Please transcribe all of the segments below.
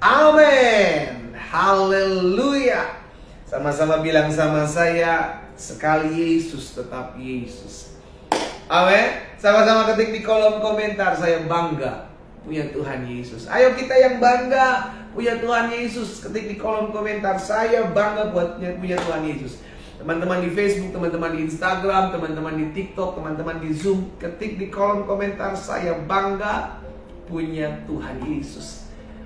Amin. Haleluya. Sama-sama bilang sama saya, sekali Yesus tetap Yesus. Amin. Sama-sama ketik di kolom komentar, saya bangga punya Tuhan Yesus. Ayo kita yang bangga punya Tuhan Yesus, ketik di kolom komentar, saya bangga punya Tuhan Yesus. Teman-teman di Facebook, teman-teman di Instagram, teman-teman di TikTok, teman-teman di Zoom, ketik di kolom komentar, saya bangga punya Tuhan Yesus.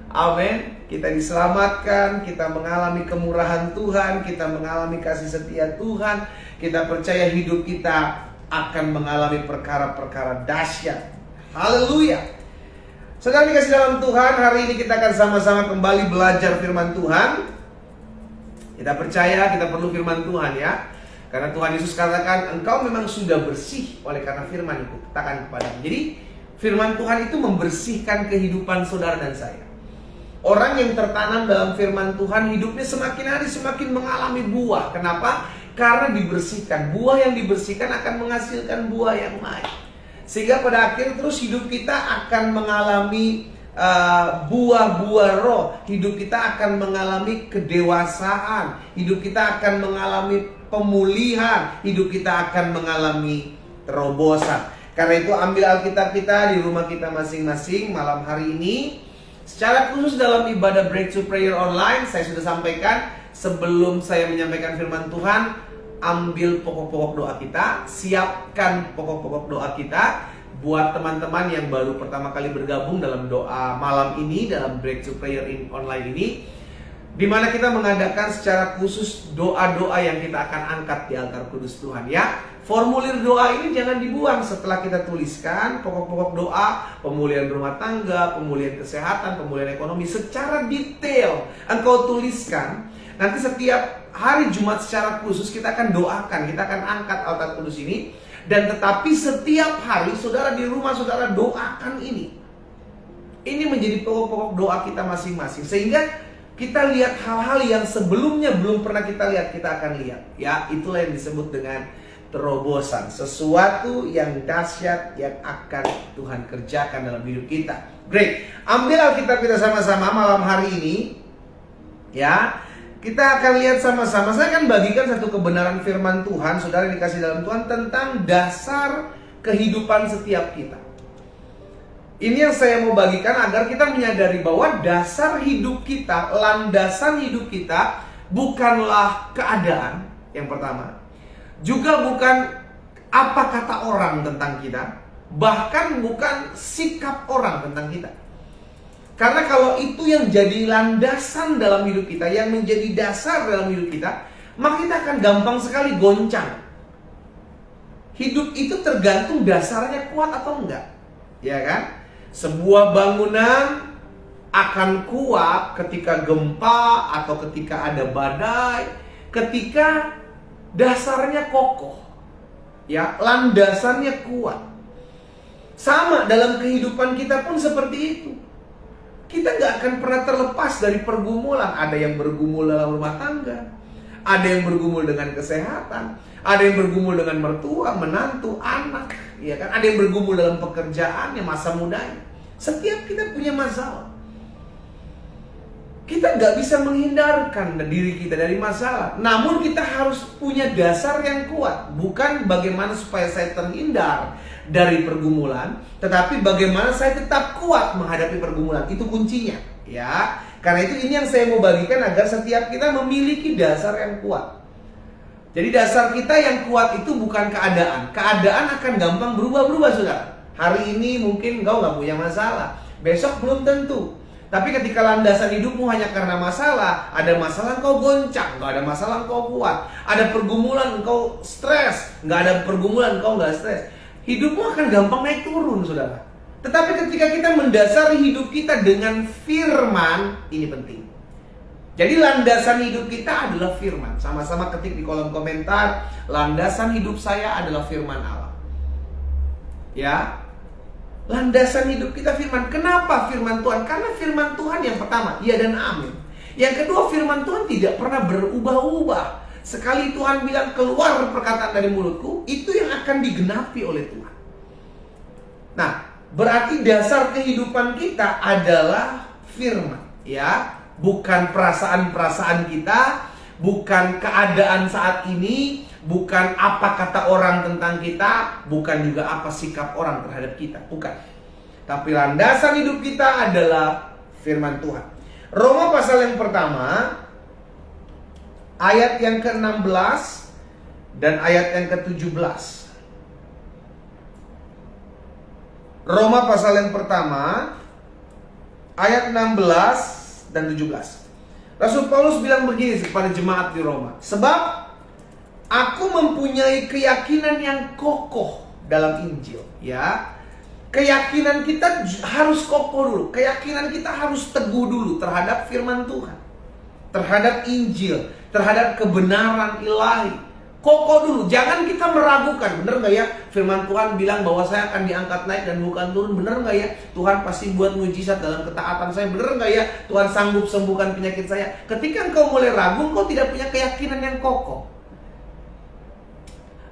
Amin. Kita diselamatkan, kita mengalami kemurahan Tuhan, kita mengalami kasih setia Tuhan, kita percaya hidup kita akan mengalami perkara-perkara dahsyat. Haleluya. Saudara dikasih dalam Tuhan, hari ini kita akan sama-sama kembali belajar firman Tuhan. Kita percaya kita perlu firman Tuhan ya. Karena Tuhan Yesus katakan, engkau memang sudah bersih oleh karena firman itu katakan kepadamu. Jadi firman Tuhan itu membersihkan kehidupan saudara dan saya. Orang yang tertanam dalam firman Tuhan, hidupnya semakin hari semakin mengalami buah. Kenapa? Karena dibersihkan. Buah yang dibersihkan akan menghasilkan buah yang baik. Sehingga pada akhir terus hidup kita akan mengalami buah-buah roh. Hidup kita akan mengalami kedewasaan. Hidup kita akan mengalami pemulihan. Hidup kita akan mengalami terobosan. Karena itu ambil Alkitab kita di rumah kita masing-masing malam hari ini. Secara khusus dalam ibadah Breakthrough Prayer Online, saya sudah sampaikan sebelum saya menyampaikan firman Tuhan, ambil pokok-pokok doa kita, siapkan pokok-pokok doa kita. Buat teman-teman yang baru pertama kali bergabung dalam doa malam ini, dalam Breakthrough Prayer Online ini, di mana kita mengadakan secara khusus doa-doa yang kita akan angkat di altar kudus Tuhan ya. Formulir doa ini jangan dibuang setelah kita tuliskan pokok-pokok doa, pemulihan rumah tangga, pemulihan kesehatan, pemulihan ekonomi secara detail. Engkau tuliskan, nanti setiap hari Jumat secara khusus kita akan doakan, kita akan angkat altar kudus ini. Dan tetapi setiap hari saudara di rumah saudara doakan ini. Ini menjadi pokok-pokok doa kita masing-masing. Sehingga kita lihat hal-hal yang sebelumnya belum pernah kita lihat, kita akan lihat. Ya, itulah yang disebut dengan terobosan. Sesuatu yang dahsyat yang akan Tuhan kerjakan dalam hidup kita. Great. Ambil Alkitab kita sama-sama malam hari ini. Ya. Kita akan lihat sama-sama. Saya akan bagikan satu kebenaran firman Tuhan, saudara yang dikasih dalam Tuhan, tentang dasar kehidupan setiap kita. Ini yang saya mau bagikan agar kita menyadari bahwa dasar hidup kita, landasan hidup kita bukanlah keadaan yang pertama. Juga bukan apa kata orang tentang kita, bahkan bukan sikap orang tentang kita. Karena kalau itu yang jadi landasan dalam hidup kita, yang menjadi dasar dalam hidup kita, maka kita akan gampang sekali goncang. Hidup itu tergantung dasarnya kuat atau enggak, ya kan? Sebuah bangunan akan kuat ketika gempa atau ketika ada badai, ketika dasarnya kokoh, ya, landasannya kuat. Sama dalam kehidupan kita pun seperti itu. Kita nggak akan pernah terlepas dari pergumulan. Ada yang bergumul dalam rumah tangga, ada yang bergumul dengan kesehatan, ada yang bergumul dengan mertua, menantu, anak, ya kan? Ada yang bergumul dalam pekerjaannya, masa mudanya. Setiap kita punya masalah. Kita nggak bisa menghindarkan diri kita dari masalah. Namun kita harus punya dasar yang kuat. Bukan bagaimana supaya saya terhindar dari pergumulan, tetapi bagaimana saya tetap kuat menghadapi pergumulan. Itu kuncinya, ya. Karena itu ini yang saya mau bagikan agar setiap kita memiliki dasar yang kuat. Jadi dasar kita yang kuat itu bukan keadaan. Keadaan akan gampang berubah-berubah, saudara. Hari ini mungkin engkau nggak punya masalah, besok belum tentu. Tapi ketika landasan hidupmu hanya karena masalah, ada masalah engkau goncang, nggak ada masalah engkau kuat. Ada pergumulan engkau stres, nggak ada pergumulan engkau nggak stres. Hidupmu akan gampang naik turun, saudara. Tetapi ketika kita mendasari hidup kita dengan firman, ini penting. Jadi landasan hidup kita adalah firman. Sama-sama ketik di kolom komentar, landasan hidup saya adalah firman Allah. Ya. Landasan hidup kita firman. Kenapa firman Tuhan? Karena firman Tuhan yang pertama, ya dan amin. Yang kedua, firman Tuhan tidak pernah berubah-ubah. Sekali Tuhan bilang keluar perkataan dari mulutku, itu yang akan digenapi oleh Tuhan. Nah, berarti dasar kehidupan kita adalah firman. ya, bukan perasaan-perasaan kita, bukan keadaan saat ini, bukan apa kata orang tentang kita, bukan juga apa sikap orang terhadap kita, bukan. Tapi landasan hidup kita adalah firman Tuhan. Roma pasal yang pertama, ayat yang ke-16 dan ayat yang ke-17. Roma pasal yang pertama, ayat 16 dan 17. Rasul Paulus bilang begini kepada jemaat di Roma. Sebab aku mempunyai keyakinan yang kokoh dalam Injil. Ya, keyakinan kita harus kokoh dulu. Keyakinan kita harus teguh dulu terhadap firman Tuhan, terhadap Injil, terhadap kebenaran ilahi. Kokoh dulu, jangan kita meragukan. Bener gak ya firman Tuhan bilang bahwa saya akan diangkat naik dan bukan turun? Bener gak ya Tuhan pasti buat mujizat dalam ketaatan saya? Bener gak ya Tuhan sanggup sembuhkan penyakit saya? Ketika engkau mulai ragu, engkau tidak punya keyakinan yang kokoh.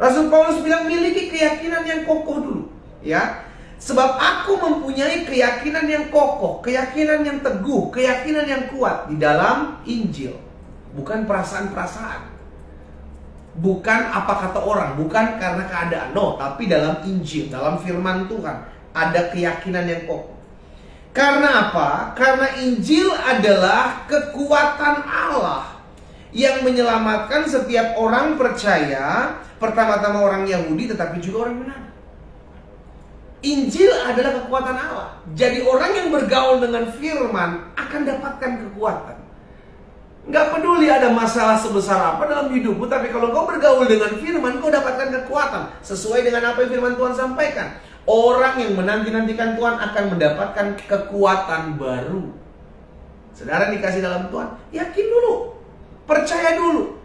Rasul Paulus bilang miliki keyakinan yang kokoh dulu, ya. Sebab aku mempunyai keyakinan yang kokoh, keyakinan yang teguh, keyakinan yang kuat di dalam Injil. Bukan perasaan-perasaan, bukan apa kata orang, bukan karena keadaan, no, tapi dalam Injil, dalam firman Tuhan ada keyakinan yang kokoh. Karena apa? Karena Injil adalah kekuatan Allah yang menyelamatkan setiap orang percaya, pertama-tama orang Yahudi tetapi juga orang Yunani. Injil adalah kekuatan Allah. Jadi orang yang bergaul dengan firman akan dapatkan kekuatan. Nggak peduli ada masalah sebesar apa dalam hidupmu, tapi kalau kau bergaul dengan firman, kau dapatkan kekuatan sesuai dengan apa yang firman Tuhan sampaikan. Orang yang menanti-nantikan Tuhan akan mendapatkan kekuatan baru. Saudara dikasih dalam Tuhan, yakin dulu, percaya dulu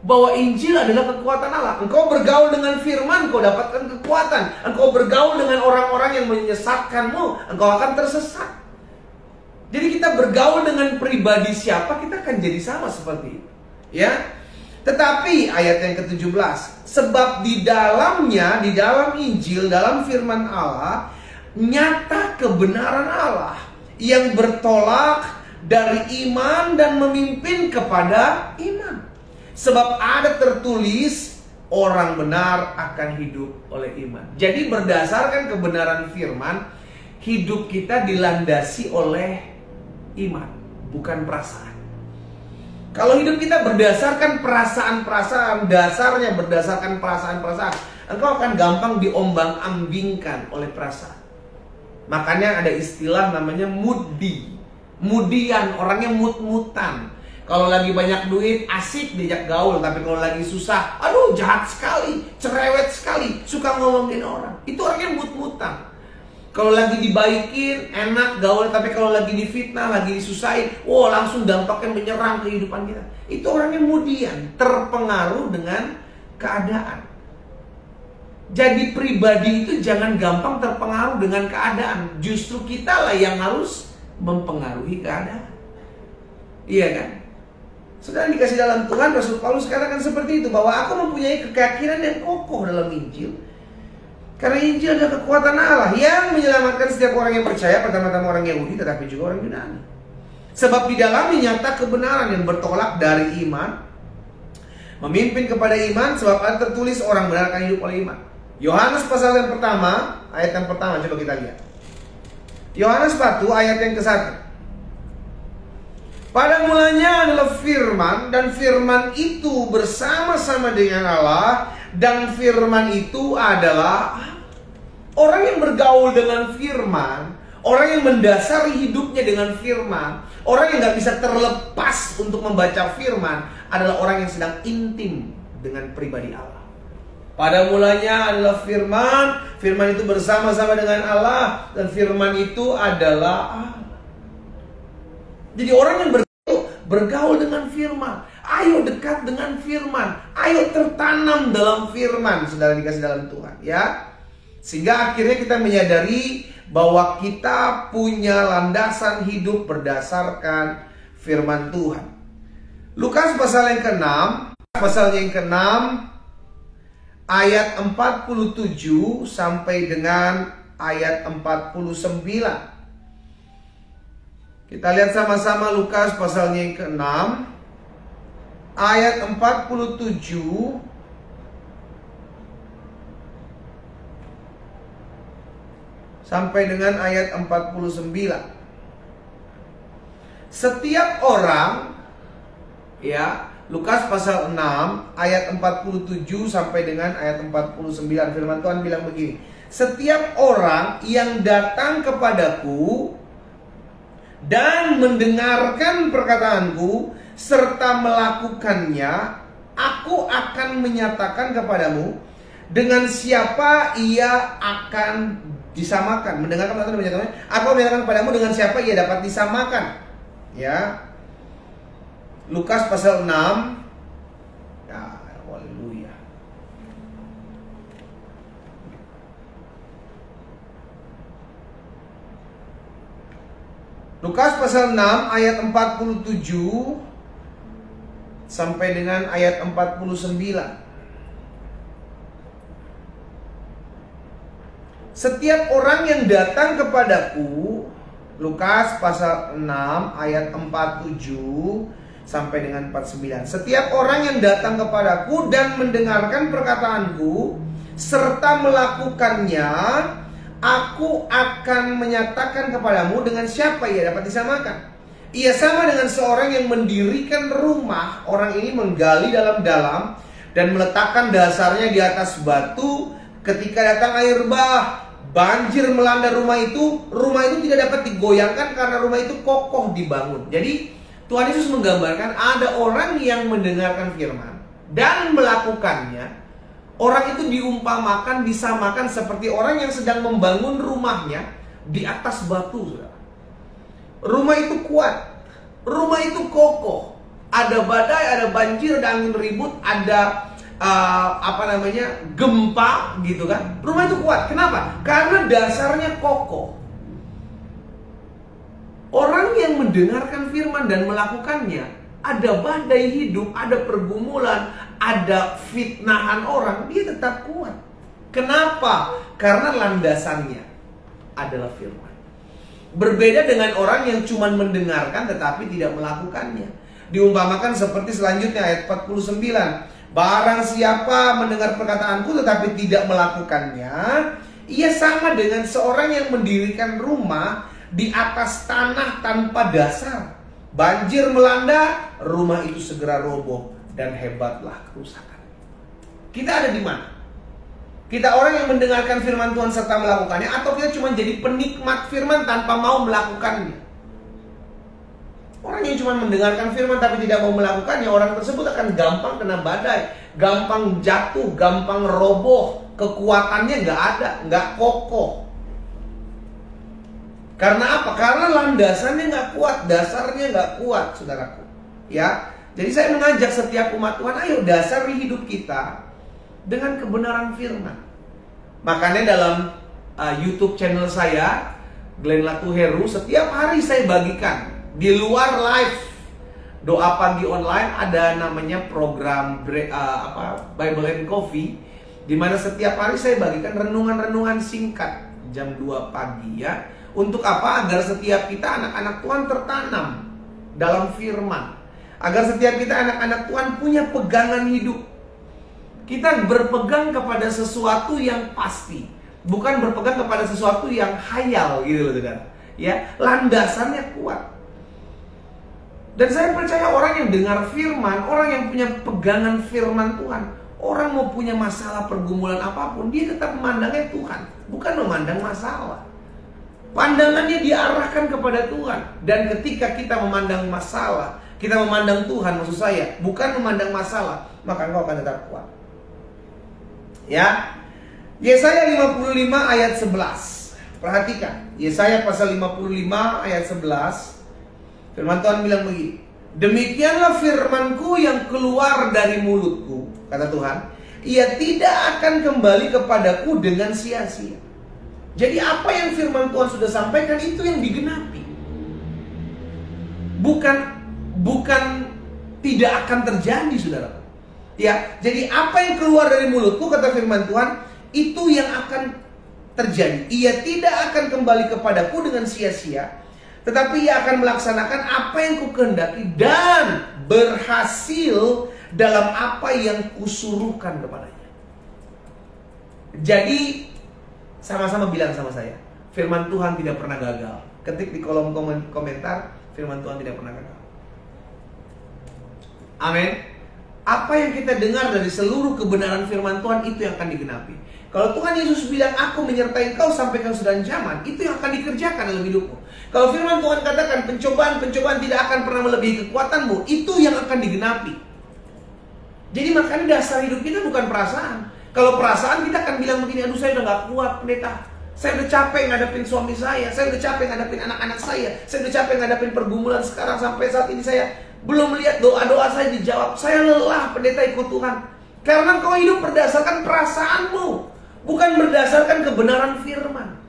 bahwa Injil adalah kekuatan Allah. Engkau bergaul dengan firman, kau dapatkan kekuatan. Engkau bergaul dengan orang-orang yang menyesatkanmu, engkau akan tersesat. Jadi kita bergaul dengan pribadi siapa, kita akan jadi sama seperti itu, ya. Tetapi ayat yang ke-17, sebab di dalamnya, di dalam Injil, dalam firman Allah, nyata kebenaran Allah yang bertolak dari iman dan memimpin kepada iman. Sebab ada tertulis, orang benar akan hidup oleh iman. Jadi berdasarkan kebenaran firman, hidup kita dilandasi oleh iman, bukan perasaan. Kalau hidup kita berdasarkan perasaan-perasaan, dasarnya berdasarkan perasaan-perasaan, engkau akan gampang diombang-ambingkan oleh perasaan. Makanya ada istilah namanya moody. Moodian, orangnya mut-mutan. Kalau lagi banyak duit, asik diajak gaul. Tapi kalau lagi susah, aduh jahat sekali, cerewet sekali, suka ngomongin orang. Itu orangnya mut-mutan. Kalau lagi dibaikin, enak gaul. Tapi kalau lagi difitnah, lagi disusahin, wow, langsung dampaknya menyerang kehidupan kita. Itu orangnya kemudian terpengaruh dengan keadaan. Jadi pribadi itu jangan gampang terpengaruh dengan keadaan. Justru kita lah yang harus mempengaruhi keadaan. Iya kan? Saudara dikasih dalam Tuhan, Rasul Paulus katakan seperti itu, bahwa aku mempunyai keyakinan yang kokoh dalam Injil. Karena Injil adalah kekuatan Allah yang menyelamatkan setiap orang yang percaya, pertama-tama orang Yahudi tetapi juga orang Yunani. Sebab di dalamnya nyata kebenaran yang bertolak dari iman, memimpin kepada iman. Sebab ada tertulis, orang benar akan hidup oleh iman. Yohanes pasal yang pertama, ayat yang pertama, coba kita lihat. Yohanes 1 ayat yang ke-1. Pada mulanya adalah firman, dan firman itu bersama-sama dengan Allah, dan firman itu adalah orang yang bergaul dengan firman, orang yang mendasari hidupnya dengan firman, orang yang gak bisa terlepas untuk membaca firman, adalah orang yang sedang intim dengan pribadi Allah. Pada mulanya adalah firman, firman itu bersama-sama dengan Allah, dan firman itu adalah Allah. Jadi orang yang bergaul dengan firman, ayo dekat dengan firman, ayo tertanam dalam firman, saudara dikasih dalam Tuhan, ya. Sehingga akhirnya kita menyadari bahwa kita punya landasan hidup berdasarkan firman Tuhan. Lukas pasal yang ke-6, pasal yang ke-6 ayat 47 sampai dengan ayat 49. Kita lihat sama-sama Lukas pasalnya yang ke-6 ayat 47 sampai dengan ayat 49. Setiap orang, ya, Lukas pasal 6 ayat 47 sampai dengan ayat 49, firman Tuhan bilang begini. Setiap orang yang datang kepadaku dan mendengarkan perkataanku serta melakukannya, aku akan menyatakan kepadamu dengan siapa ia akan disamakan. Mendengarkan atau menyatakan, aku menyatakan kepadamu dengan siapa ia dapat disamakan. Ya, Lukas pasal 6. Ya, haleluya. Lukas pasal 6 ayat 47 sampai dengan ayat 49. Setiap orang yang datang kepadaku, Lukas pasal 6 ayat 47 sampai dengan 49. Setiap orang yang datang kepadaku dan mendengarkan perkataanku serta melakukannya, aku akan menyatakan kepadamu dengan siapa ia dapat disamakan. Ia sama dengan seorang yang mendirikan rumah. Orang ini menggali dalam-dalam dan meletakkan dasarnya di atas batu. Ketika datang air bah, banjir melanda rumah itu tidak dapat digoyangkan karena rumah itu kokoh dibangun. Jadi Tuhan Yesus menggambarkan ada orang yang mendengarkan firman dan melakukannya. Orang itu diumpamakan, disamakan seperti orang yang sedang membangun rumahnya di atas batu. Rumah itu kuat, rumah itu kokoh. Ada badai, ada banjir, ada angin ribut, ada gempa gitu kan. Rumah itu kuat. Kenapa? Karena dasarnya kokoh. Orang yang mendengarkan firman dan melakukannya, ada badai hidup, ada pergumulan, ada fitnahan orang, dia tetap kuat. Kenapa? Karena landasannya adalah firman. Berbeda dengan orang yang cuma mendengarkan tetapi tidak melakukannya. Diumpamakan seperti selanjutnya ayat 49. Barang siapa mendengar perkataanku tetapi tidak melakukannya, ia sama dengan seorang yang mendirikan rumah di atas tanah tanpa dasar. Banjir melanda, rumah itu segera roboh dan hebatlah kerusakan. Kita ada di mana? Kita orang yang mendengarkan firman Tuhan serta melakukannya, atau kita cuma jadi penikmat firman tanpa mau melakukannya? Orang yang cuma mendengarkan firman tapi tidak mau melakukannya, orang tersebut akan gampang kena badai, gampang jatuh, gampang roboh. Kekuatannya nggak ada, nggak kokoh. Karena apa? Karena landasannya nggak kuat, dasarnya nggak kuat, saudaraku. Ya, jadi saya mengajak setiap umat Tuhan, ayo dasari hidup kita dengan kebenaran firman. Makanya dalam YouTube channel saya, Glenn Latuheru, setiap hari saya bagikan di luar live doa pagi online, ada namanya program Bible and Coffee, di mana setiap hari saya bagikan renungan-renungan singkat jam 2 pagi ya. Untuk apa? Agar setiap kita anak-anak Tuhan tertanam dalam firman. Agar setiap kita anak-anak Tuhan punya pegangan hidup. Kita berpegang kepada sesuatu yang pasti, bukan berpegang kepada sesuatu yang hayal gitu loh, saudara. Ya, landasannya kuat. Dan saya percaya orang yang dengar firman, orang yang punya pegangan firman Tuhan, orang mau punya masalah pergumulan apapun, dia tetap memandangnya Tuhan, bukan memandang masalah. Pandangannya diarahkan kepada Tuhan. Dan ketika kita memandang masalah, kita memandang Tuhan, maksud saya, bukan memandang masalah, maka engkau akan tetap kuat. Ya, Yesaya 55 ayat 11. Perhatikan, Yesaya pasal 55 ayat 11. Firman Tuhan bilang begini, demikianlah firmanku yang keluar dari mulutku, kata Tuhan, ia tidak akan kembali kepadaku dengan sia-sia. Jadi apa yang firman Tuhan sudah sampaikan itu yang digenapi. Bukan tidak akan terjadi, saudara. Ya, jadi apa yang keluar dari mulutku, kata firman Tuhan, itu yang akan terjadi. Ia tidak akan kembali kepadaku dengan sia-sia, tetapi ia akan melaksanakan apa yang kukehendaki dan berhasil dalam apa yang kusuruhkan kepadanya. Jadi sama-sama bilang sama saya, firman Tuhan tidak pernah gagal. Ketik di kolom komentar, firman Tuhan tidak pernah gagal. Amin. Apa yang kita dengar dari seluruh kebenaran firman Tuhan itu yang akan digenapi. Kalau Tuhan Yesus bilang, aku menyertai kau sampai kau sudah zaman, itu yang akan dikerjakan dalam hidupmu. Kalau firman Tuhan katakan pencobaan-pencobaan tidak akan pernah melebihi kekuatanmu, itu yang akan digenapi. Jadi makanya dasar hidup kita bukan perasaan. Kalau perasaan kita akan bilang begini, aduh saya udah gak kuat pendeta, saya udah capek ngadepin suami saya udah capek ngadepin anak-anak saya udah capek ngadepin pergumulan sekarang, sampai saat ini saya belum melihat doa-doa saya dijawab, saya lelah pendeta ikut Tuhan. Karena kau hidup berdasarkan perasaanmu, bukan berdasarkan kebenaran firman.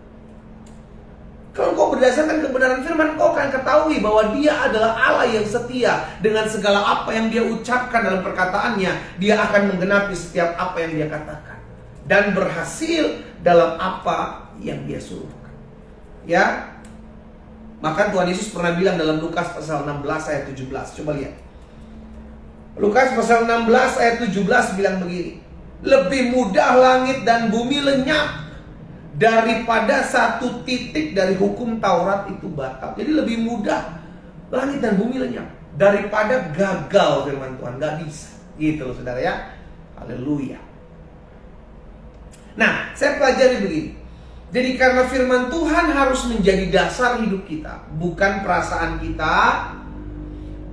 Kalau kau berdasarkan kebenaran firman, kau akan ketahui bahwa dia adalah Allah yang setia. Dengan segala apa yang dia ucapkan dalam perkataannya, dia akan menggenapi setiap apa yang dia katakan. Dan berhasil dalam apa yang dia suruhkan. Ya. Maka Tuhan Yesus pernah bilang dalam Lukas pasal 16 ayat 17. Coba lihat. Lukas pasal 16 ayat 17 bilang begini. Lebih mudah langit dan bumi lenyap daripada satu titik dari hukum Taurat itu batal. Jadi lebih mudah langit dan bumi lenyap daripada gagal firman Tuhan. Gak bisa. Gitu loh saudara ya. Haleluya. Nah, saya pelajari begini. Jadi karena firman Tuhan harus menjadi dasar hidup kita, bukan perasaan kita,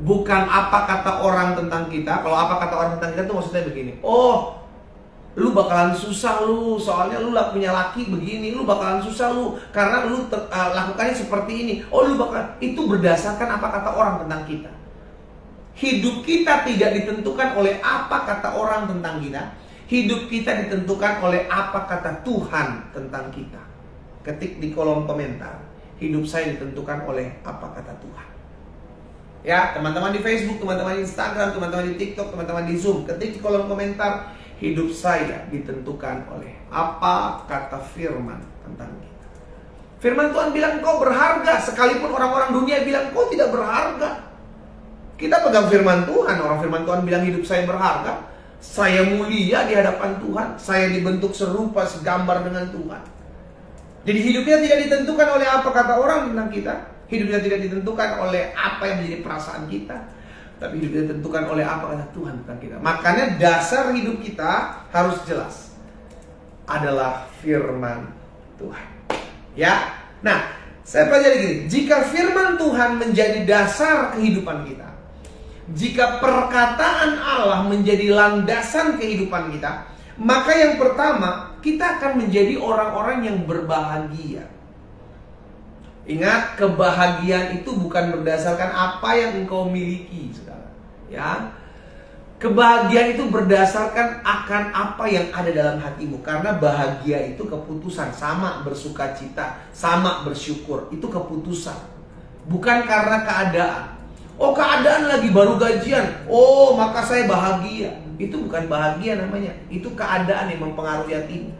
bukan apa kata orang tentang kita. Kalau apa kata orang tentang kita tuh maksudnya begini. Oh, lu bakalan susah lu, soalnya lu punya laki begini, lu bakalan susah lu karena lu lakukannya seperti ini. Oh, lu bakal, itu berdasarkan apa kata orang tentang kita. Hidup kita tidak ditentukan oleh apa kata orang tentang kita. Hidup kita ditentukan oleh apa kata Tuhan tentang kita. Ketik di kolom komentar, hidup saya ditentukan oleh apa kata Tuhan. Ya, teman-teman di Facebook, teman-teman di Instagram, teman-teman di TikTok, teman-teman di Zoom, ketik di kolom komentar, hidup saya ditentukan oleh apa kata firman tentang kita. Firman Tuhan bilang kau berharga, sekalipun orang-orang dunia bilang kau tidak berharga. Kita pegang firman Tuhan, orang firman Tuhan bilang hidup saya berharga. Saya mulia di hadapan Tuhan, saya dibentuk serupa segambar dengan Tuhan. Jadi hidupnya tidak ditentukan oleh apa kata orang tentang kita. Hidupnya tidak ditentukan oleh apa yang menjadi perasaan kita, tapi hidupnya ditentukan oleh apa kata Tuhan tentang kita. Makanya dasar hidup kita harus jelas, adalah firman Tuhan. Ya. Nah, saya pelajari gini, jika firman Tuhan menjadi dasar kehidupan kita, jika perkataan Allah menjadi landasan kehidupan kita, maka yang pertama, kita akan menjadi orang-orang yang berbahagia. Ingat, kebahagiaan itu bukan berdasarkan apa yang engkau miliki, saudara. Ya, kebahagiaan itu berdasarkan akan apa yang ada dalam hatimu. Karena bahagia itu keputusan, sama bersuka cita, sama bersyukur. Itu keputusan, bukan karena keadaan. Oh, keadaan lagi baru gajian, oh maka saya bahagia. Itu bukan bahagia namanya, itu keadaan yang mempengaruhi hatimu.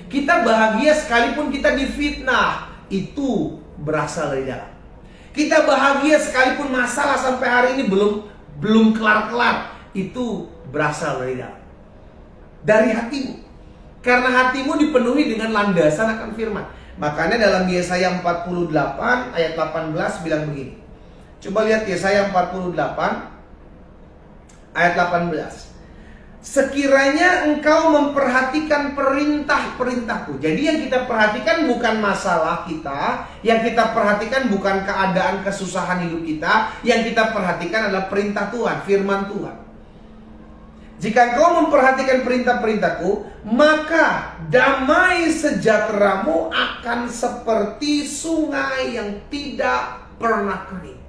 Kita bahagia sekalipun kita difitnah, itu berasal dari dalam. Kita bahagia sekalipun masalah sampai hari ini belum kelar-kelar, itu berasal dari dalam, dari hatimu. Karena hatimu dipenuhi dengan landasan akan firman. Makanya dalam Yesaya 48 ayat 18 bilang begini. Coba lihat Yesaya 48 ayat 18. Sekiranya engkau memperhatikan perintah-perintahku. Jadi yang kita perhatikan bukan masalah kita, yang kita perhatikan bukan keadaan kesusahan hidup kita, yang kita perhatikan adalah perintah Tuhan, firman Tuhan. Jika engkau memperhatikan perintah-perintahku, maka damai sejahteramu akan seperti sungai yang tidak pernah kering.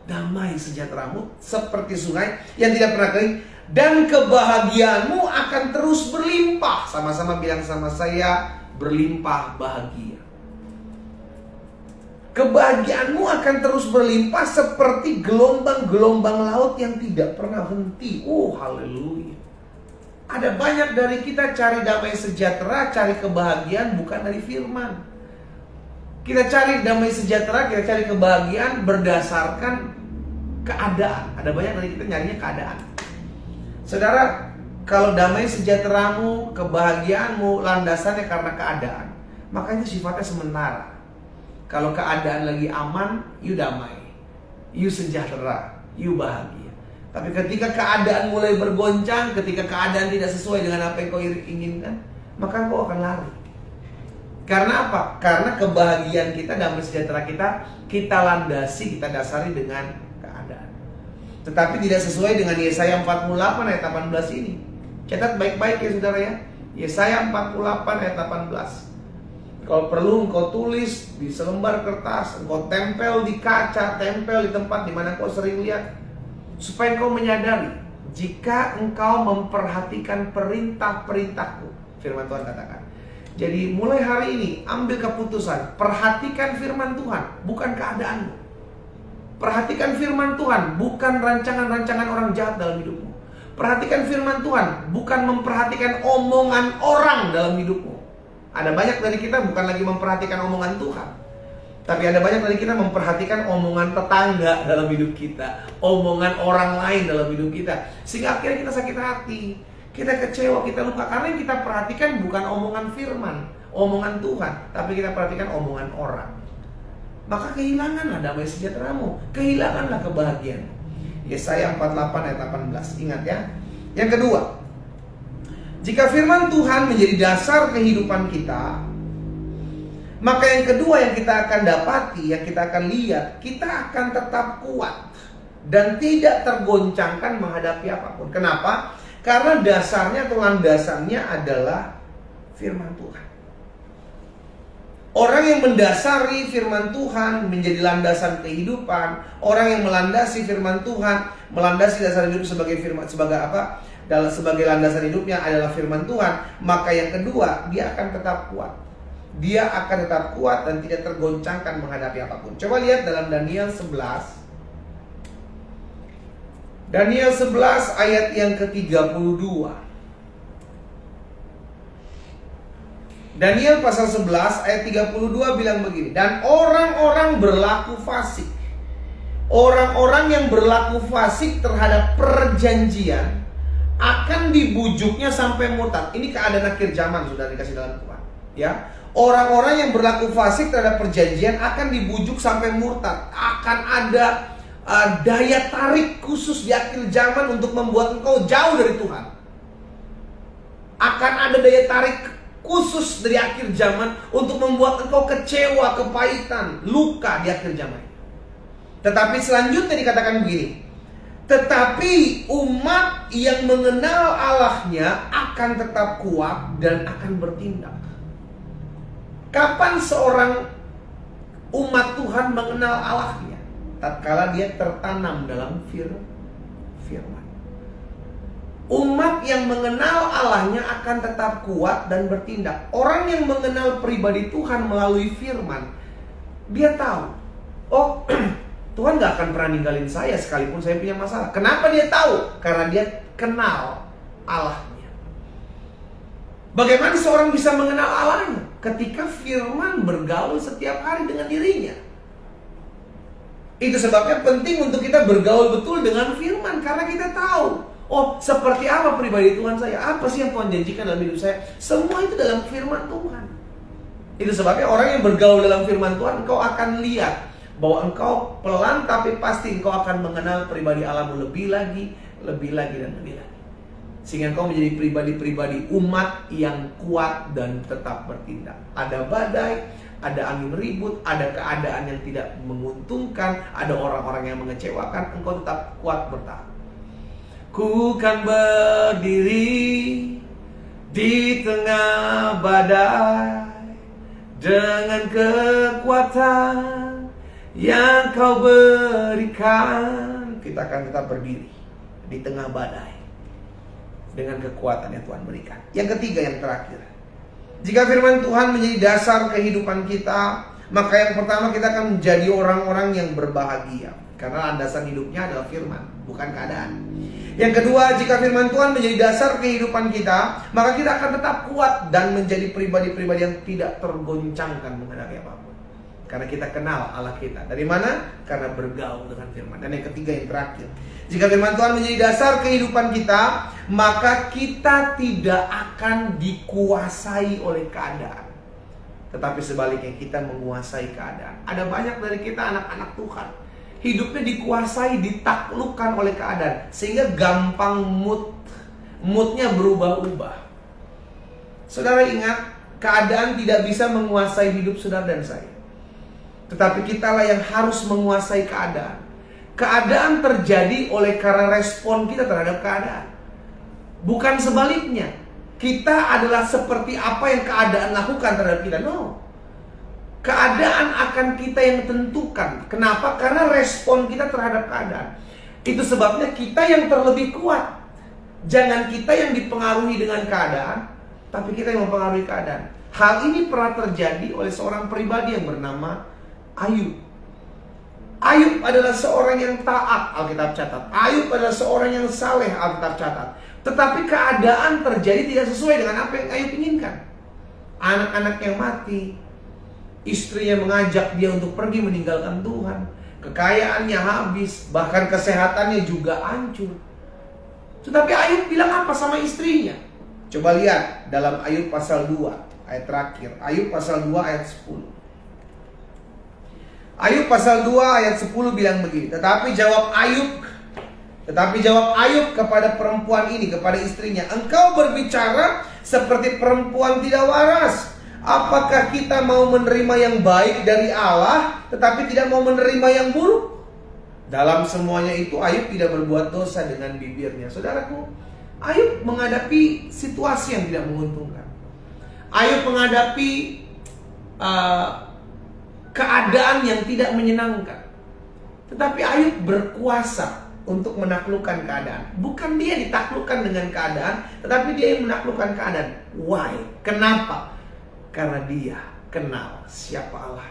Damai sejahteramu seperti sungai yang tidak pernah kering, dan kebahagiaanmu akan terus berlimpah. Sama-sama bilang sama saya, berlimpah bahagia. Kebahagiaanmu akan terus berlimpah seperti gelombang-gelombang laut yang tidak pernah henti. Oh, haleluya. Ada banyak dari kita cari damai sejahtera, cari kebahagiaan bukan dari firman. Kita cari damai sejahtera, kita cari kebahagiaan berdasarkan keadaan. Ada banyak dari kita nyarinya keadaan. Saudara, kalau damai sejahteramu, kebahagiaanmu landasannya karena keadaan, maka itu sifatnya sementara. Kalau keadaan lagi aman, you damai, you sejahtera, you bahagia. Tapi ketika keadaan mulai bergoncang, ketika keadaan tidak sesuai dengan apa yang kau inginkan, maka kau akan lari. Karena apa? Karena kebahagiaan kita, damai sejahtera kita landasi, kita dasari dengan keadaan. Tetapi tidak sesuai dengan Yesaya 48 ayat 18 ini. Catat baik-baik ya saudara ya. Yesaya 48 ayat 18. Kalau perlu engkau tulis di selembar kertas, engkau tempel di kaca, tempel di tempat di mana kau sering lihat, supaya engkau menyadari, jika engkau memperhatikan perintah-perintahku, firman Tuhan katakan. Jadi mulai hari ini ambil keputusan, perhatikan firman Tuhan, bukan keadaanmu. Perhatikan firman Tuhan, bukan rancangan-rancangan orang jahat dalam hidupmu. Perhatikan firman Tuhan, bukan memperhatikan omongan orang dalam hidupmu. Ada banyak dari kita bukan lagi memperhatikan omongan Tuhan, tapi ada banyak dari kita memperhatikan omongan tetangga dalam hidup kita, omongan orang lain dalam hidup kita, sehingga akhirnya kita sakit hati, kita kecewa, kita luka. Karena yang kita perhatikan bukan omongan firman, omongan Tuhan, tapi kita perhatikan omongan orang. Maka kehilanganlah damai sejahteramu, kehilanganlah kebahagiaanmu. Yesaya 48 ayat 18. Ingat ya. Yang kedua, jika firman Tuhan menjadi dasar kehidupan kita, maka yang kedua yang kita akan dapati, yang kita akan lihat, kita akan tetap kuat dan tidak tergoncangkan menghadapi apapun. Kenapa? Karena dasarnya atau landasannya adalah firman Tuhan. Orang yang mendasari firman Tuhan menjadi landasan kehidupan. Orang yang melandasi firman Tuhan, melandasi dasar hidup sebagai firman, sebagai apa? Sebagai landasan hidupnya adalah firman Tuhan. Maka yang kedua, dia akan tetap kuat. Dia akan tetap kuat dan tidak tergoncangkan menghadapi apapun. Coba lihat dalam Daniel 11. Daniel 11 ayat yang ke-32. Daniel pasal 11 ayat 32 bilang begini. Dan orang-orang berlaku fasik. Orang-orang yang berlaku fasik terhadap perjanjian akan dibujuknya sampai murtad. Ini keadaan akhir zaman sudah dikasih dalam Tuhan. Ya, orang-orang yang berlaku fasik terhadap perjanjian akan dibujuk sampai murtad. Akan ada daya tarik khusus di akhir zaman untuk membuat engkau jauh dari Tuhan. Akan ada daya tarik khusus dari akhir zaman untuk membuat engkau kecewa, kepahitan, luka di akhir zaman. Tetapi selanjutnya dikatakan begini. Tetapi umat yang mengenal Allahnya akan tetap kuat dan akan bertindak. Kapan seorang umat Tuhan mengenal Allahnya? Tatkala dia tertanam dalam firman. Umat yang mengenal Allahnya akan tetap kuat dan bertindak. Orang yang mengenal pribadi Tuhan melalui firman, dia tahu, oh Tuhan gak akan pernah ninggalin saya sekalipun saya punya masalah. Kenapa dia tahu? Karena dia kenal Allahnya. Bagaimana seorang bisa mengenal Allahnya? Ketika firman bergaul setiap hari dengan dirinya. Itu sebabnya penting untuk kita bergaul betul dengan firman. Karena kita tahu, oh seperti apa pribadi Tuhan saya, apa sih yang Tuhan janjikan dalam hidup saya. Semua itu dalam firman Tuhan. Itu sebabnya orang yang bergaul dalam firman Tuhan, engkau akan lihat bahwa engkau pelan tapi pasti engkau akan mengenal pribadi Allahmu lebih lagi dan lebih lagi. Sehingga engkau menjadi pribadi-pribadi umat yang kuat dan tetap bertindak. Ada badai, ada angin ribut, ada keadaan yang tidak menguntungkan, ada orang-orang yang mengecewakan, engkau tetap kuat bertahan. Ku kan berdiri di tengah badai dengan kekuatan yang kau berikan. Kita akan tetap berdiri di tengah badai dengan kekuatan yang Tuhan berikan. Yang ketiga, yang terakhir, jika firman Tuhan menjadi dasar kehidupan kita, maka yang pertama kita akan menjadi orang-orang yang berbahagia. Karena landasan hidupnya adalah firman, bukan keadaan. Yang kedua, jika firman Tuhan menjadi dasar kehidupan kita, maka kita akan tetap kuat dan menjadi pribadi-pribadi yang tidak tergoncangkan menghadapi apapun. Karena kita kenal Allah kita. Dari mana? Karena bergaul dengan firman. Dan yang ketiga, yang terakhir, jika firman Tuhan menjadi dasar kehidupan kita, maka kita tidak akan dikuasai oleh keadaan, tetapi sebaliknya kita menguasai keadaan. Ada banyak dari kita anak-anak Tuhan, hidupnya dikuasai, ditaklukkan oleh keadaan, sehingga gampang moodnya berubah-ubah. Saudara ingat, keadaan tidak bisa menguasai hidup saudara dan saya, tetapi kitalah yang harus menguasai keadaan. Keadaan terjadi oleh karena respon kita terhadap keadaan, bukan sebaliknya. Kita adalah seperti apa yang keadaan lakukan terhadap kita. No, keadaan akan kita yang tentukan. Kenapa? Karena respon kita terhadap keadaan. Itu sebabnya kita yang terlebih kuat. Jangan kita yang dipengaruhi dengan keadaan, tapi kita yang mempengaruhi keadaan. Hal ini pernah terjadi oleh seorang pribadi yang bernama Ayub. Ayub adalah seorang yang taat, Alkitab catat. Ayub adalah seorang yang saleh, Alkitab catat. Tetapi keadaan terjadi tidak sesuai dengan apa yang Ayub inginkan. Anak-anak yang mati, istrinya mengajak dia untuk pergi meninggalkan Tuhan, kekayaannya habis, bahkan kesehatannya juga hancur. Tetapi Ayub bilang apa sama istrinya? Coba lihat dalam Ayub pasal 2, ayat terakhir. Ayub pasal 2 ayat 10. Ayub pasal 2 ayat 10 bilang begini. Tetapi jawab Ayub kepada perempuan ini, kepada istrinya, engkau berbicara seperti perempuan tidak waras. Apakah kita mau menerima yang baik dari Allah, tetapi tidak mau menerima yang buruk? Dalam semuanya itu Ayub tidak berbuat dosa dengan bibirnya. Saudaraku, Ayub menghadapi situasi yang tidak menguntungkan. Ayub menghadapi keadaan yang tidak menyenangkan. Tetapi Ayub berkuasa untuk menaklukkan keadaan. Bukan dia ditaklukkan dengan keadaan, tetapi dia yang menaklukkan keadaan. Why? Kenapa? Karena dia kenal siapa Allah.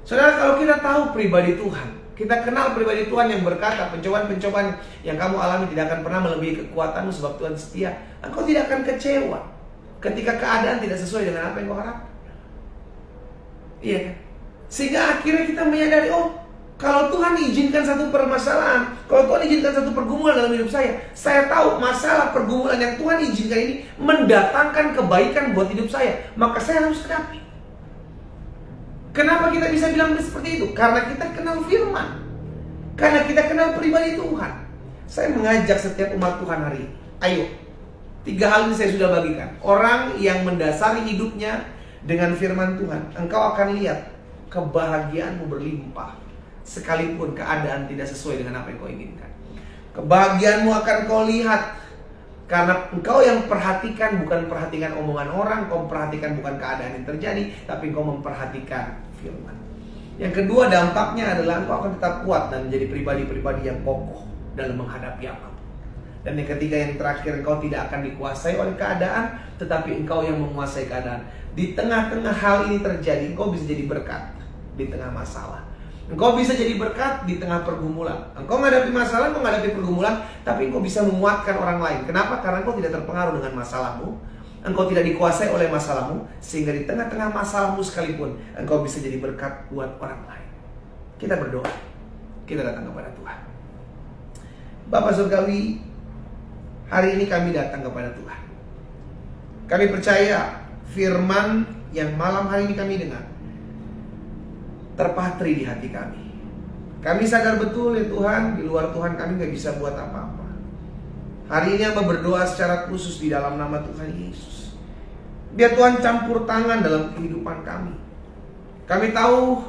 Saudara, kalau kita tahu pribadi Tuhan, kita kenal pribadi Tuhan yang berkata, pencobaan-pencobaan yang kamu alami tidak akan pernah melebihi kekuatanmu sebab Tuhan setia, engkau tidak akan kecewa ketika keadaan tidak sesuai dengan apa yang kau harapkan. Iya, sehingga akhirnya kita menyadari, oh, kalau Tuhan izinkan satu permasalahan, kalau Tuhan izinkan satu pergumulan dalam hidup saya tahu masalah pergumulan yang Tuhan izinkan ini mendatangkan kebaikan buat hidup saya, maka saya harus hadapi. Kenapa kita bisa bilang seperti itu? Karena kita kenal firman, karena kita kenal pribadi Tuhan. Saya mengajak setiap umat Tuhan hari ini, ayo, 3 hal ini saya sudah bagikan. Orang yang mendasari hidupnya dengan firman Tuhan, engkau akan lihat kebahagiaanmu berlimpah, sekalipun keadaan tidak sesuai dengan apa yang kau inginkan. Kebahagiaanmu akan kau lihat, karena engkau yang perhatikan, bukan perhatikan omongan orang, kau perhatikan bukan keadaan yang terjadi, tapi engkau memperhatikan firman. Yang kedua, dampaknya adalah engkau akan tetap kuat dan menjadi pribadi-pribadi yang kokoh dalam menghadapi apapun. Dan yang ketiga, yang terakhir, engkau tidak akan dikuasai oleh keadaan, tetapi engkau yang menguasai keadaan. Di tengah-tengah hal ini terjadi, engkau bisa jadi berkat di tengah masalah. Engkau bisa jadi berkat di tengah pergumulan. Engkau menghadapi masalah, engkau menghadapi pergumulan, tapi engkau bisa menguatkan orang lain. Kenapa? Karena engkau tidak terpengaruh dengan masalahmu. Engkau tidak dikuasai oleh masalahmu, sehingga di tengah-tengah masalahmu sekalipun, engkau bisa jadi berkat buat orang lain. Kita berdoa. Kita datang kepada Tuhan. Bapa Surgawi, hari ini kami datang kepada Tuhan. Kami percaya firman yang malam hari ini kami dengar terpatri di hati kami. Kami sadar betul ya Tuhan, di luar Tuhan kami gak bisa buat apa-apa. Hari ini hamba berdoa secara khusus di dalam nama Tuhan Yesus. Biar Tuhan campur tangan dalam kehidupan kami. Kami tahu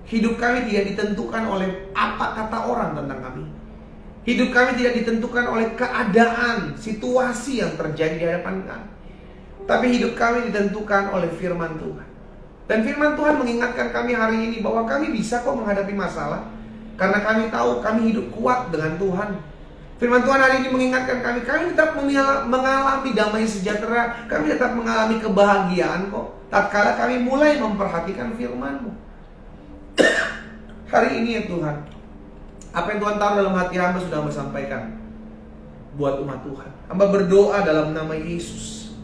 hidup kami tidak ditentukan oleh apa kata orang tentang kami. Hidup kami tidak ditentukan oleh keadaan, situasi yang terjadi di hadapan kami. Tapi hidup kami ditentukan oleh firman Tuhan. Dan firman Tuhan mengingatkan kami hari ini bahwa kami bisa kok menghadapi masalah, karena kami tahu kami hidup kuat dengan Tuhan. Firman Tuhan hari ini mengingatkan kami tetap mengalami damai sejahtera, kami tetap mengalami kebahagiaan kok, tatkala kami mulai memperhatikan firman-Mu. Hari ini ya Tuhan, apa yang Tuhan taruh dalam hati hamba sudah hamba sampaikan buat umat Tuhan. Hamba berdoa dalam nama Yesus.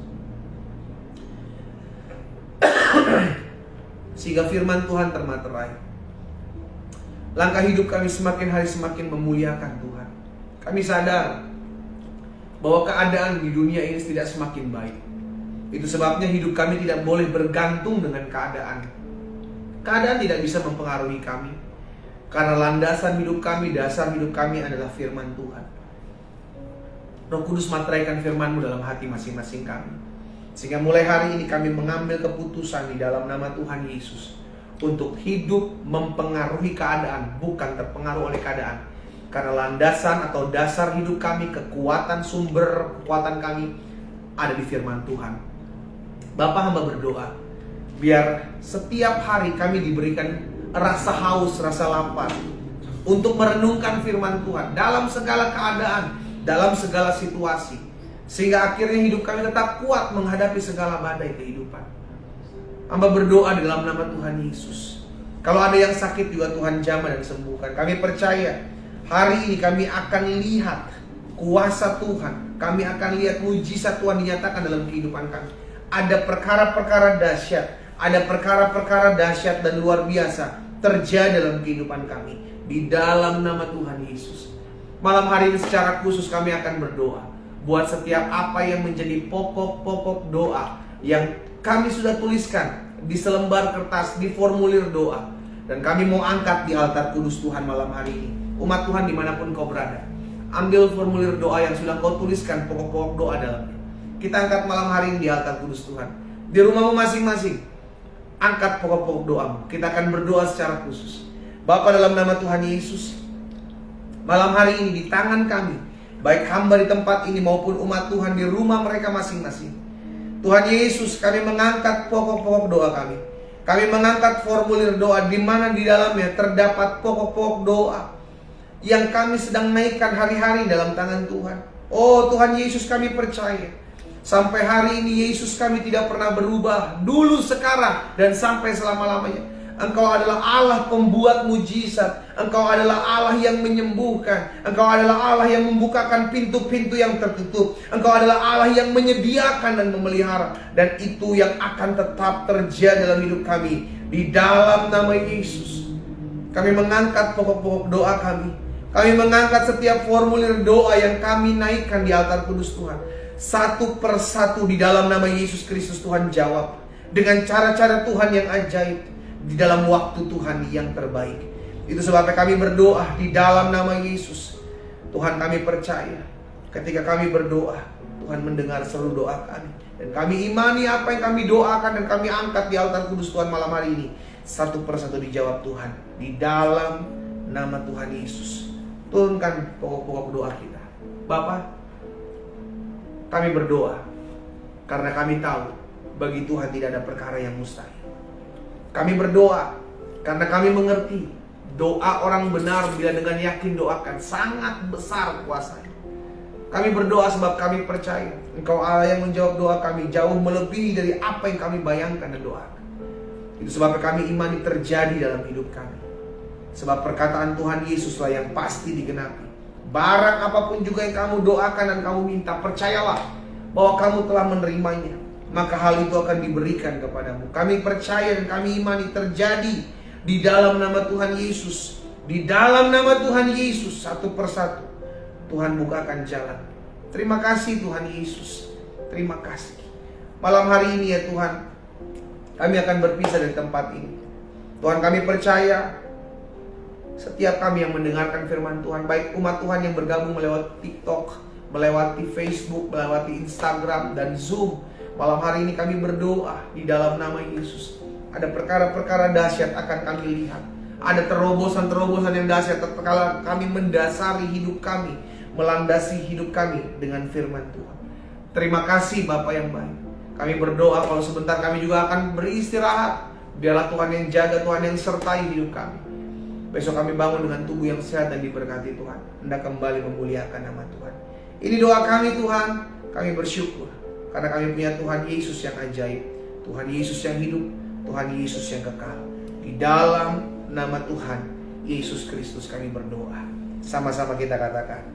sehingga firman Tuhan termaterai. Langkah hidup kami semakin hari semakin memuliakan Tuhan. Kami sadar bahwa keadaan di dunia ini tidak semakin baik. Itu sebabnya hidup kami tidak boleh bergantung dengan keadaan. Keadaan tidak bisa mempengaruhi kami, karena landasan hidup kami, dasar hidup kami adalah firman Tuhan. Roh Kudus materaikan firman-Mu dalam hati masing-masing kami, sehingga mulai hari ini kami mengambil keputusan di dalam nama Tuhan Yesus untuk hidup mempengaruhi keadaan, bukan terpengaruh oleh keadaan. Karena landasan atau dasar hidup kami, kekuatan, sumber kekuatan kami ada di firman Tuhan. Bapa, hamba berdoa, biar setiap hari kami diberikan rasa haus, rasa lapar untuk merenungkan firman Tuhan dalam segala keadaan, dalam segala situasi, sehingga akhirnya hidup kami tetap kuat menghadapi segala badai kehidupan. Hamba berdoa di dalam nama Tuhan Yesus, kalau ada yang sakit juga Tuhan jamah dan sembuhkan. Kami percaya hari ini kami akan lihat kuasa Tuhan, kami akan lihat mujizat Tuhan dinyatakan dalam kehidupan kami. Ada perkara-perkara dahsyat, ada perkara-perkara dahsyat dan luar biasa terjadi dalam kehidupan kami di dalam nama Tuhan Yesus. Malam hari ini secara khusus kami akan berdoa buat setiap apa yang menjadi pokok-pokok doa yang kami sudah tuliskan di selembar kertas, di formulir doa, dan kami mau angkat di altar kudus Tuhan malam hari ini. Umat Tuhan dimanapun kau berada, ambil formulir doa yang sudah kau tuliskan pokok-pokok doa dalamnya. Kita angkat malam hari ini di altar kudus Tuhan. Di rumahmu masing-masing, angkat pokok-pokok doamu. Kita akan berdoa secara khusus. Bapa, dalam nama Tuhan Yesus, malam hari ini di tangan kami, baik hamba di tempat ini maupun umat Tuhan di rumah mereka masing-masing, Tuhan Yesus, kami mengangkat pokok-pokok doa kami. Kami mengangkat formulir doa di mana di dalamnya terdapat pokok-pokok doa yang kami sedang naikkan hari-hari dalam tangan Tuhan. Oh Tuhan Yesus, kami percaya sampai hari ini Yesus kami tidak pernah berubah, dulu, sekarang, dan sampai selama-lamanya. Engkau adalah Allah pembuat mujizat. Engkau adalah Allah yang menyembuhkan. Engkau adalah Allah yang membukakan pintu-pintu yang tertutup. Engkau adalah Allah yang menyediakan dan memelihara. Dan itu yang akan tetap terjadi dalam hidup kami. Di dalam nama Yesus, kami mengangkat pokok-pokok doa kami. Kami mengangkat setiap formulir doa yang kami naikkan di altar kudus Tuhan. Satu persatu di dalam nama Yesus Kristus Tuhan jawab dengan cara-cara Tuhan yang ajaib, di dalam waktu Tuhan yang terbaik. Itu sebabnya kami berdoa di dalam nama Yesus. Tuhan, kami percaya ketika kami berdoa, Tuhan mendengar seluruh doa kami. Dan kami imani apa yang kami doakan dan kami angkat di altar kudus Tuhan malam hari ini, satu persatu dijawab Tuhan. Di dalam nama Tuhan Yesus, turunkan pokok-pokok doa kita. Bapa, kami berdoa karena kami tahu bagi Tuhan tidak ada perkara yang mustahil. Kami berdoa karena kami mengerti doa orang benar bila dengan yakin doakan sangat besar kuasanya. Kami berdoa sebab kami percaya Engkau Allah yang menjawab doa kami jauh melebihi dari apa yang kami bayangkan dan doakan. Itu sebab kami imani terjadi dalam hidup kami. Sebab perkataan Tuhan Yesuslah yang pasti digenapi. Barang apapun juga yang kamu doakan dan kamu minta, percayalah bahwa kamu telah menerimanya, maka hal itu akan diberikan kepadamu. Kami percaya dan kami imani terjadi di dalam nama Tuhan Yesus. Di dalam nama Tuhan Yesus, satu persatu Tuhan bukakan jalan. Terima kasih Tuhan Yesus. Terima kasih. Malam hari ini ya Tuhan, kami akan berpisah dari tempat ini. Tuhan, kami percaya setiap kami yang mendengarkan firman Tuhan, baik umat Tuhan yang bergabung melewati TikTok, melewati Facebook, melewati Instagram dan Zoom, malam hari ini kami berdoa di dalam nama Yesus. Ada perkara-perkara dahsyat akan kami lihat. Ada terobosan-terobosan yang dahsyat tatkala kami mendasari hidup kami, melandasi hidup kami dengan firman Tuhan. Terima kasih Bapa yang baik. Kami berdoa kalau sebentar kami juga akan beristirahat. Biarlah Tuhan yang jaga, Tuhan yang sertai hidup kami. Besok kami bangun dengan tubuh yang sehat dan diberkati Tuhan. Hendak kembali memuliakan nama Tuhan. Ini doa kami Tuhan. Kami bersyukur karena kami punya Tuhan Yesus yang ajaib, Tuhan Yesus yang hidup, Tuhan Yesus yang kekal. Di dalam nama Tuhan Yesus Kristus kami berdoa. Sama-sama kita katakan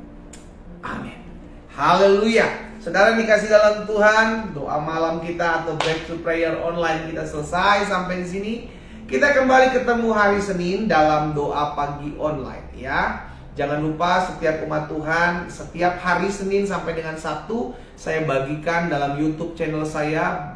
amin. Haleluya. Saudara dikasih dalam Tuhan, doa malam kita atau Back to Prayer online kita selesai sampai di sini. Kita kembali ketemu hari Senin dalam doa pagi online ya. Jangan lupa setiap umat Tuhan, setiap hari Senin sampai dengan Sabtu saya bagikan dalam YouTube channel saya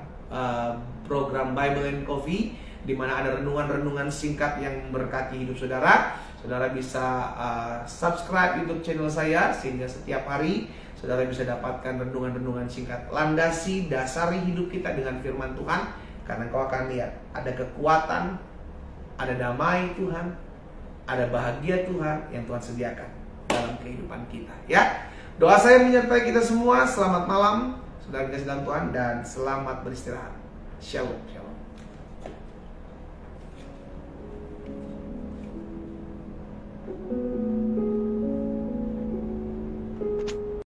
program Bible and Coffee, di mana ada renungan-renungan singkat yang memberkati hidup saudara. Saudara bisa subscribe YouTube channel saya sehingga setiap hari saudara bisa dapatkan renungan-renungan singkat. Landasi, dasari hidup kita dengan firman Tuhan, karena kau akan lihat ada kekuatan, ada damai Tuhan, ada bahagia Tuhan yang Tuhan sediakan dalam kehidupan kita ya. Doa saya menyertai kita semua. Selamat malam, saudara kasih dalam Tuhan, dan selamat beristirahat. Shalom.